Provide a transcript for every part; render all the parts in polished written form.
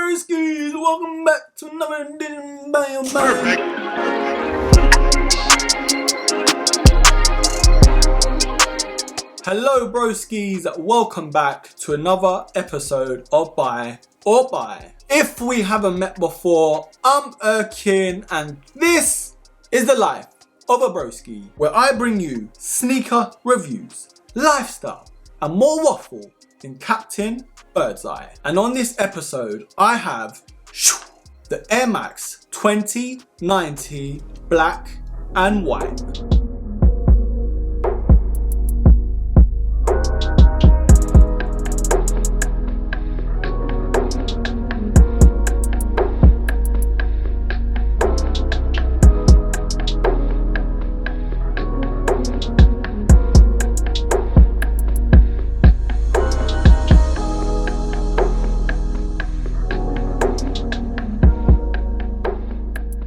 Broskis, welcome back to another edition. Perfect. Hello Broskis, welcome back to another episode of Buy or Buy. If we haven't met before, I'm Erkin and this is the life of a broski, where I bring you sneaker reviews, lifestyle and more waffle than Captain Birdseye. And on this episode I have the Air Max 2090 black and white.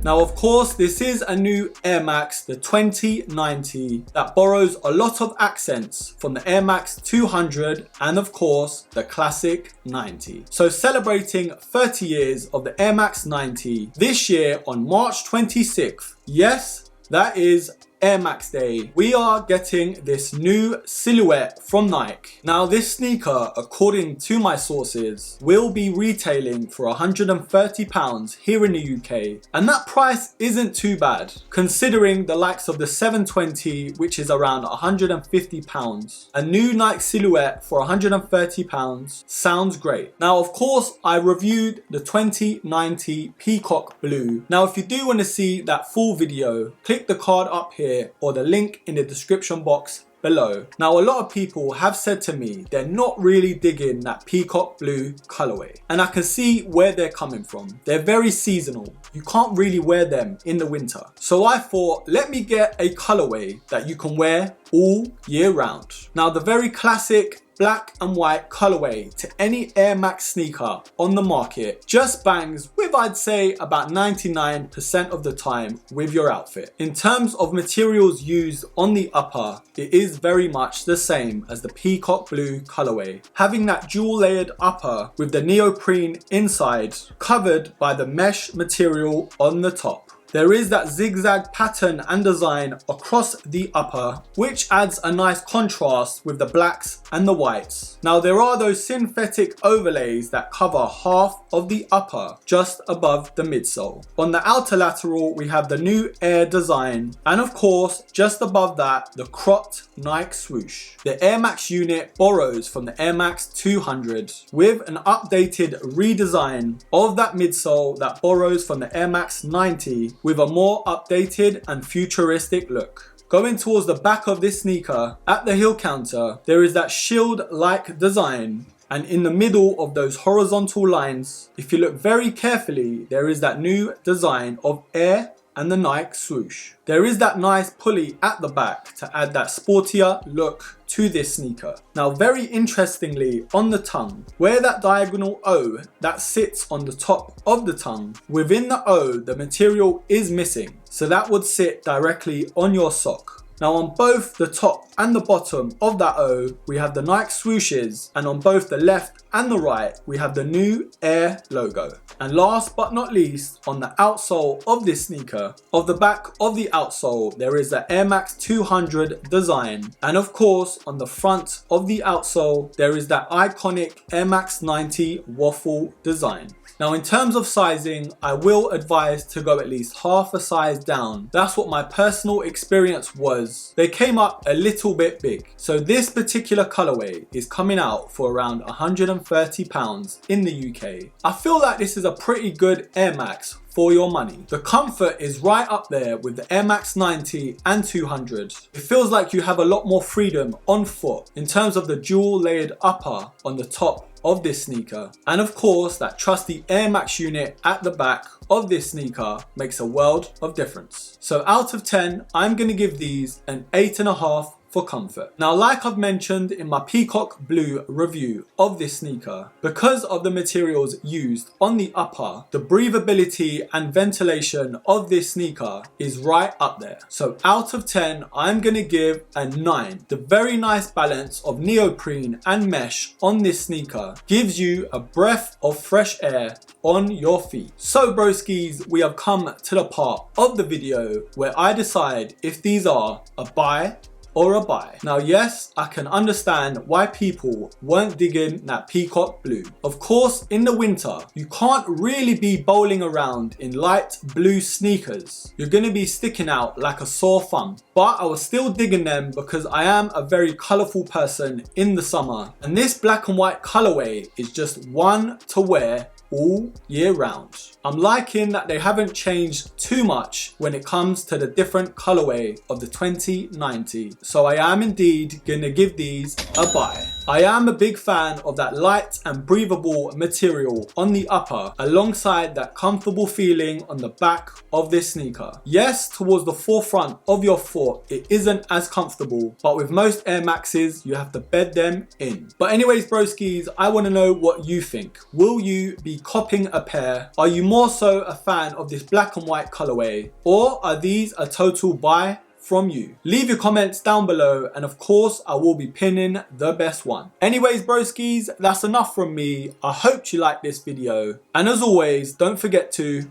Now of course this is a new Air Max, the 2090, that borrows a lot of accents from the Air Max 200 and of course the classic 90. So celebrating 30 years of the Air Max 90 this year on March 26th, yes, that is Air Max Day, we are getting this new silhouette from Nike. Now this sneaker, according to my sources, will be retailing for £130 here in the UK, and that price isn't too bad considering the likes of the 720, which is around £150. A new Nike silhouette for £130 sounds great. Now of course I reviewed the 2090 Peacock Blue. Now if you do want to see that full video, click the card up here or the link in the description box below. Now a lot of people have said to me they're not really digging that Peacock Blue colorway, and I can see where they're coming from. They're very seasonal. You can't really wear them in the winter. So I thought, let me get a colorway that you can wear all year round. Now the very classic black and white colorway to any Air Max sneaker on the market just bangs with, I'd say, about 99% of the time with your outfit. In terms of materials used on the upper, it is very much the same as the Peacock Blue colorway, having that dual layered upper with the neoprene inside covered by the mesh material on the top. There is that zigzag pattern and design across the upper, which adds a nice contrast with the blacks and the whites. Now there are those synthetic overlays that cover half of the upper just above the midsole. On the outer lateral we have the new Air design, and of course just above that the cropped Nike swoosh. The Air Max unit borrows from the Air Max 200 with an updated redesign of that midsole that borrows from the Air Max 90 with a more updated and futuristic look. Going towards the back of this sneaker, at the heel counter, there is that shield-like design, and in the middle of those horizontal lines, if you look very carefully, there is that new design of Air and the Nike swoosh. There is that nice pulley at the back to add that sportier look to this sneaker. Now very interestingly, on the tongue, where that diagonal O that sits on the top of the tongue, within the O the material is missing, so that would sit directly on your sock. Now on both the top and the bottom of that O we have the Nike swooshes, and on both the left and the right we have the new Air logo. And last but not least, on the outsole of this sneaker, of the back of the outsole, there is the Air Max 200 design, and of course on the front of the outsole there is that iconic Air Max 90 waffle design. Now in terms of sizing, I will advise to go at least half a size down. That's what my personal experience was. They came up a little bit big. So this particular colorway is coming out for around £130 in the UK. I feel like this is a pretty good Air Max for your money. The comfort is right up there with the Air Max 90 and 200. It feels like you have a lot more freedom on foot in terms of the dual layered upper on the top of this sneaker, and of course that trusty Air Max unit at the back of this sneaker makes a world of difference. So out of 10 I'm going to give these an 8.5 for comfort. Now, like I've mentioned in my Peacock Blue review of this sneaker, because of the materials used on the upper, the breathability and ventilation of this sneaker is right up there. So out of 10, I'm gonna give a 9. The very nice balance of neoprene and mesh on this sneaker gives you a breath of fresh air on your feet. So broskies, we have come to the part of the video where I decide if these are a buy or a buy. Now yes, I can understand why people weren't digging that Peacock Blue. Of course, in the winter, you can't really be bowling around in light blue sneakers. You're gonna be sticking out like a sore thumb. But I was still digging them because I am a very colourful person in the summer. And this black and white colourway is just one to wear all year round. I'm liking that they haven't changed too much when it comes to the different colorway of the 2090. So I am indeed gonna give these a buy. I am a big fan of that light and breathable material on the upper alongside that comfortable feeling on the back of this sneaker. Yes, towards the forefront of your foot, it isn't as comfortable, but with most Air Maxes, you have to bed them in. But anyways, broskies, I wanna know what you think. Will you be copping a pair? Are you more so a fan of this black and white colorway, or are these a total buy from you? Leave your comments down below, and of course I will be pinning the best one. Anyways broskies, that's enough from me. I hope you liked this video, and as always, don't forget to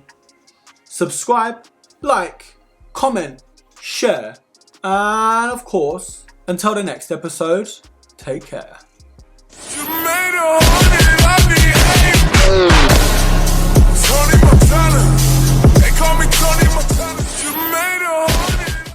subscribe, like, comment, share, and of course, until the next episode, take care.